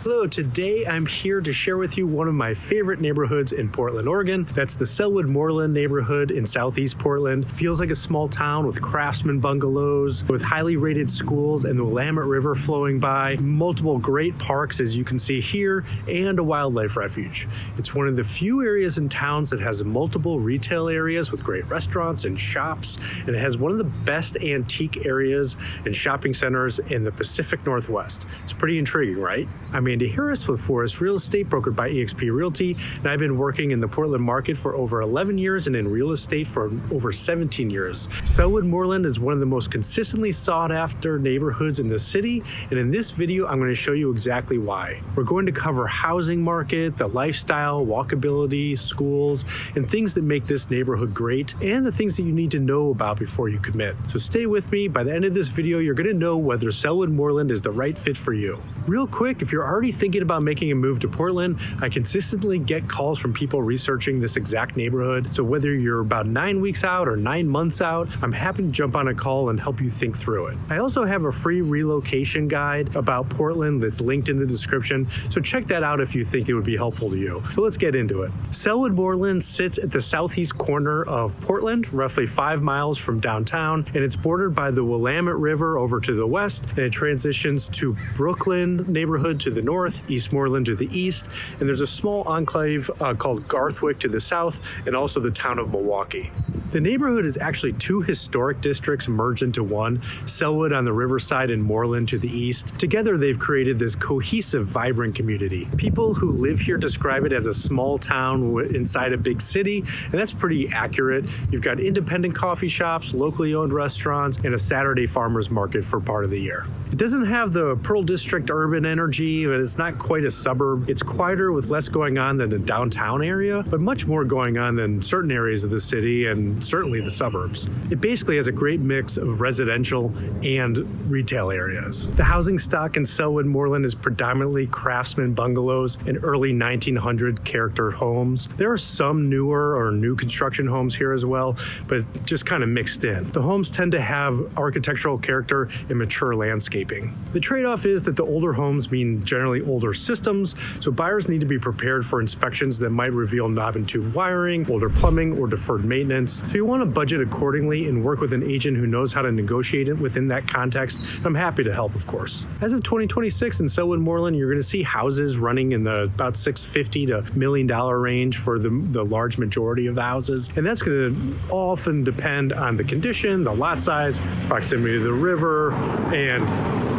Hello, today I'm here to share with you one of my favorite neighborhoods in Portland, Oregon. That's the Sellwood-Moreland neighborhood in southeast Portland. Feels like a small town with craftsman bungalows, with highly rated schools and the Willamette River flowing by, multiple great parks as you can see here, and a wildlife refuge. It's one of the few areas in towns that has multiple retail areas with great restaurants and shops, and it has one of the best antique areas and shopping centers in the Pacific Northwest. It's pretty intriguing, right? I'm Andy Harris with Foris Real Estate, brokered by eXp Realty, and I've been working in the Portland market for over 11 years and in real estate for over 17 years. Sellwood-Moreland is one of the most consistently sought after neighborhoods in the city, and in this video I'm going to show you exactly why. We're going to cover housing market, the lifestyle, walkability, schools, and things that make this neighborhood great, and the things that you need to know about before you commit. So stay with me. By the end of this video, you're going to know whether Sellwood-Moreland is the right fit for you. Real quick, if you're already thinking about making a move to Portland, I consistently get calls from people researching this exact neighborhood. So whether you're about 9 weeks out or 9 months out, I'm happy to jump on a call and help you think through it. I also have a free relocation guide about Portland that's linked in the description, so check that out if you think it would be helpful to you. So let's get into it. Sellwood-Moreland sits at the southeast corner of Portland, roughly 5 miles from downtown, and it's bordered by the Willamette River over to the west, and it transitions to Brooklyn neighborhood to the north, East Moreland to the east, and there's a small enclave called Garthwick to the south, and also the town of Milwaukee. The neighborhood is actually 2 historic districts merged into one, Sellwood on the riverside and Moreland to the east. Together they've created this cohesive, vibrant community. People who live here describe it as a small town inside a big city, and that's pretty accurate. You've got independent coffee shops, locally owned restaurants, and a Saturday farmers market for part of the year. It doesn't have the Pearl District urban energy, but it's not quite a suburb. It's quieter with less going on than the downtown area, but much more going on than certain areas of the city and certainly the suburbs. It basically has a great mix of residential and retail areas. The housing stock in Sellwood-Moreland is predominantly craftsman bungalows and early 1900 character homes. There are some newer or new construction homes here as well, but just kind of mixed in. The homes tend to have architectural character and mature landscaping. The trade-off is that the older homes mean generally older systems, so buyers need to be prepared for inspections that might reveal knob and tube wiring, older plumbing, or deferred maintenance. So you want to budget accordingly and work with an agent who knows how to negotiate it within that context. I'm happy to help, of course. As of 2026 in Sellwood-Moreland, you're going to see houses running in the about $650,000 to $1 million range for the large majority of the houses, and that's going to often depend on the condition, the lot size, proximity to the river, and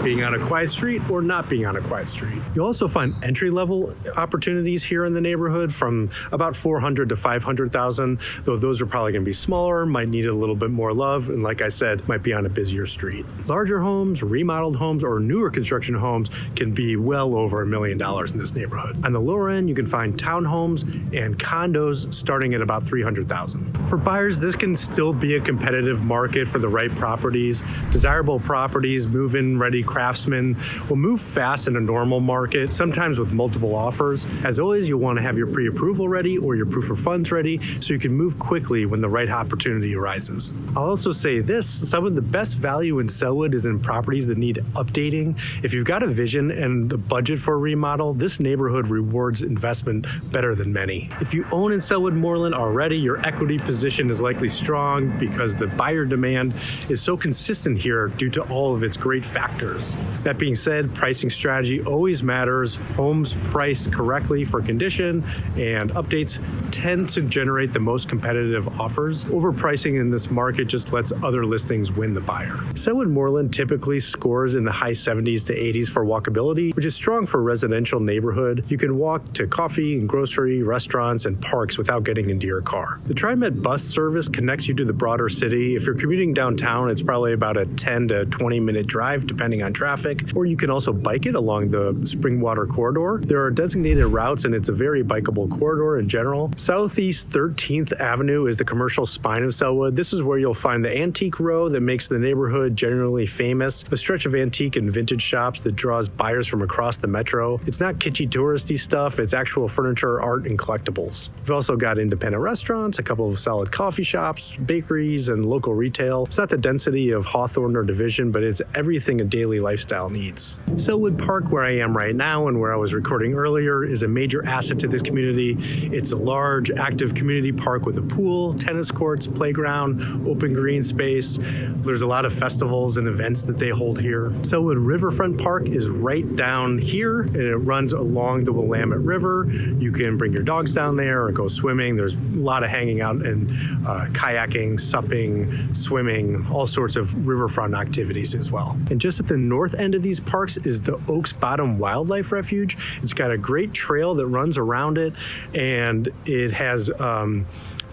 being on a quiet street or not being on a quiet street. You'll also find entry-level opportunities here in the neighborhood from about $400,000 to $500,000, though those are probably going to be smaller, might need a little bit more love, and like I said, might be on a busier street. Larger homes, remodeled homes, or newer construction homes can be well over $1 million in this neighborhood. On the lower end, you can find townhomes and condos starting at about $300,000. For buyers, this can still be a competitive market for the right properties. Desirable properties, move-in ready craftsmen will move fast in a normal market, sometimes with multiple offers. As always, you'll want to have your pre-approval ready or your proof of funds ready so you can move quickly when the right opportunity arises. I'll also say this, some of the best value in Sellwood is in properties that need updating. If you've got a vision and the budget for a remodel, this neighborhood rewards investment better than many. If you own in Sellwood-Moreland already, your equity position is likely strong because the buyer demand is so consistent here due to all of its great factors. That being said, pricing strategy always matters. Homes priced correctly for condition and updates tend to generate the most competitive offers. Overpricing in this market just lets other listings win the buyer. Sellwood-Moreland typically scores in the high 70s to 80s for walkability, which is strong for a residential neighborhood. You can walk to coffee and grocery, restaurants, and parks without getting into your car. The TriMet bus service connects you to the broader city. If you're commuting downtown, it's probably about a 10 to 20 minute drive depending on traffic, or you can also bike it along the Springwater corridor. There are designated routes and it's a very bikeable corridor in general. Southeast 13th Avenue is the commercial spine of Sellwood. This is where you'll find the antique row that makes the neighborhood generally famous, a stretch of antique and vintage shops that draws buyers from across the metro. It's not kitschy touristy stuff, it's actual furniture, art, and collectibles. We've also got independent restaurants, a couple of solid coffee shops, bakeries, and local retail. It's not the density of Hawthorne or Division, but it's everything daily lifestyle needs. Sellwood Park, where I am right now and where I was recording earlier, is a major asset to this community. It's a large, active community park with a pool, tennis courts, playground, open green space. There's a lot of festivals and events that they hold here. Sellwood Riverfront Park is right down here, and it runs along the Willamette River. You can bring your dogs down there or go swimming. There's a lot of hanging out and kayaking, supping, swimming, all sorts of riverfront activities as well. And just at the north end of these parks is the Oaks Bottom Wildlife Refuge. It's got a great trail that runs around it, and it has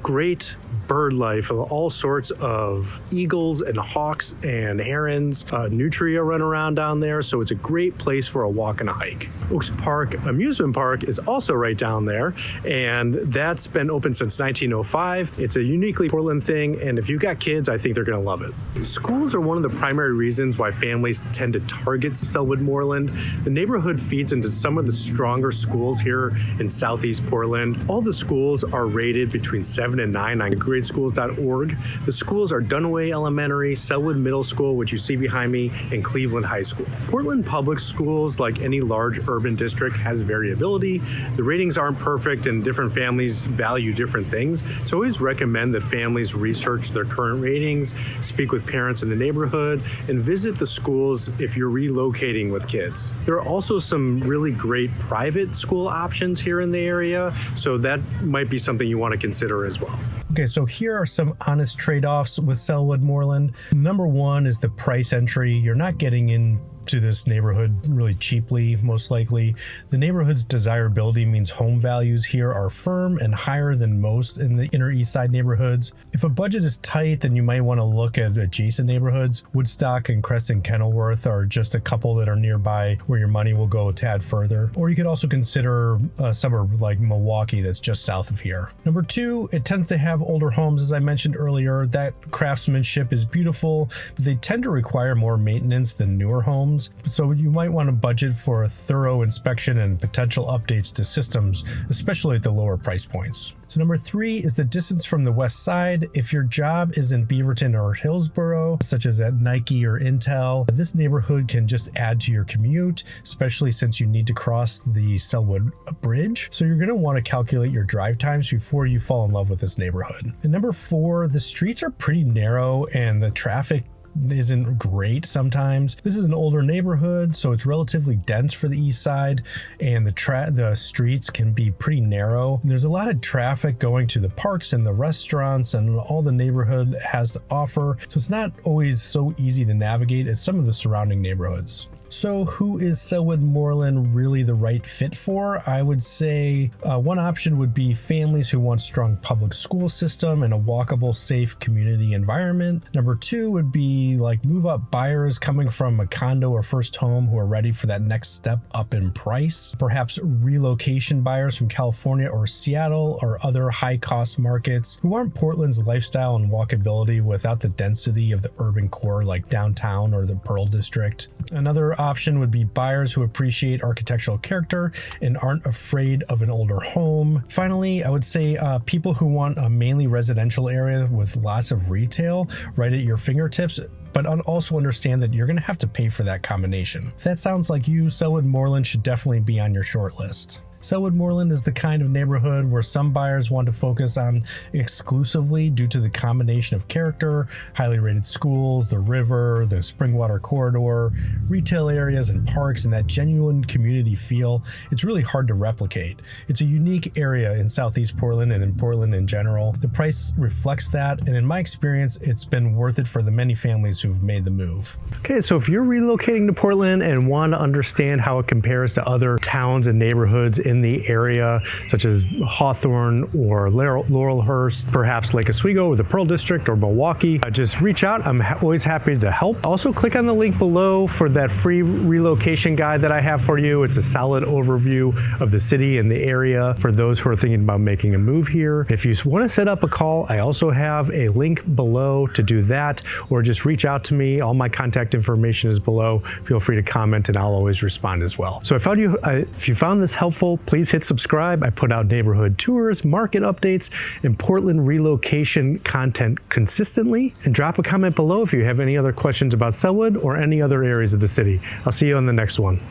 great bird life, all sorts of eagles and hawks and herons. Nutria run around down there, so it's a great place for a walk and a hike. Oaks Park Amusement Park is also right down there, and that's been open since 1905. It's a uniquely Portland thing, and if you've got kids, I think they're going to love it. Schools are one of the primary reasons why families tend to target Sellwood-Moreland. The neighborhood feeds into some of the stronger schools here in Southeast Portland. All the schools are rated between 7 and 9 on gradeschools.org. The schools are Dunaway Elementary, Sellwood Middle School, which you see behind me, and Cleveland High School. Portland Public Schools, like any large urban district, has variability. The ratings aren't perfect, and different families value different things. So I always recommend that families research their current ratings, speak with parents in the neighborhood, and visit the schools if you're relocating with kids. There are also some really great private school options here in the area, so that might be something you want to consider as well. Okay, so here are some honest trade-offs with Sellwood-Moreland. Number one is the price entry. You're not getting into this neighborhood really cheaply, most likely. The neighborhood's desirability means home values here are firm and higher than most in the inner east side neighborhoods. If a budget is tight, then you might want to look at adjacent neighborhoods. Woodstock and Crescent Kenilworth are just a couple that are nearby where your money will go a tad further. Or you could also consider a suburb like Milwaukee that's just south of here. Number two, it tends to have older homes, as I mentioned earlier. That craftsmanship is beautiful, but they tend to require more maintenance than newer homes. So you might want to budget for a thorough inspection and potential updates to systems, especially at the lower price points. So number three is the distance from the west side. If your job is in Beaverton or Hillsborough, such as at Nike or Intel, this neighborhood can just add to your commute, especially since you need to cross the Sellwood Bridge. So you're going to want to calculate your drive times before you fall in love with this neighborhood. And number four, the streets are pretty narrow and the traffic isn't great sometimes. This is an older neighborhood, so it's relatively dense for the east side, and the streets can be pretty narrow. There's a lot of traffic going to the parks and the restaurants and all the neighborhood has to offer, so it's not always so easy to navigate as some of the surrounding neighborhoods. So who is Sellwood-Moreland really the right fit for? I would say one option would be families who want strong public school system and a walkable, safe community environment. Number two would be like move-up buyers coming from a condo or first home who are ready for that next step up in price. Perhaps relocation buyers from California or Seattle or other high-cost markets who want Portland's lifestyle and walkability without the density of the urban core like downtown or the Pearl District. Another option would be buyers who appreciate architectural character and aren't afraid of an older home. Finally, I would say people who want a mainly residential area with lots of retail right at your fingertips, but also understand that you're going to have to pay for that combination. If that sounds like you, Sellwood-Moreland should definitely be on your short list. Sellwood-Moreland is the kind of neighborhood where some buyers want to focus on exclusively due to the combination of character, highly rated schools, the river, the Springwater corridor, retail areas and parks, and that genuine community feel. It's really hard to replicate. It's a unique area in Southeast Portland and in Portland in general. The price reflects that, and in my experience, it's been worth it for the many families who've made the move. Okay, so if you're relocating to Portland and want to understand how it compares to other towns and neighborhoods in the area, such as Hawthorne or Laurelhurst, perhaps Lake Oswego or the Pearl District or Milwaukee, just reach out. I'm always happy to help. Also, click on the link below for that free relocation guide that I have for you. It's a solid overview of the city and the area for those who are thinking about making a move here. If you want to set up a call, I also have a link below to do that, or just reach out to me. All my contact information is below. Feel free to comment and I'll always respond as well. So if you found this helpful, Please hit subscribe. I put out neighborhood tours, market updates, and Portland relocation content consistently. And drop a comment below if you have any other questions about Sellwood or any other areas of the city. I'll see you on the next one.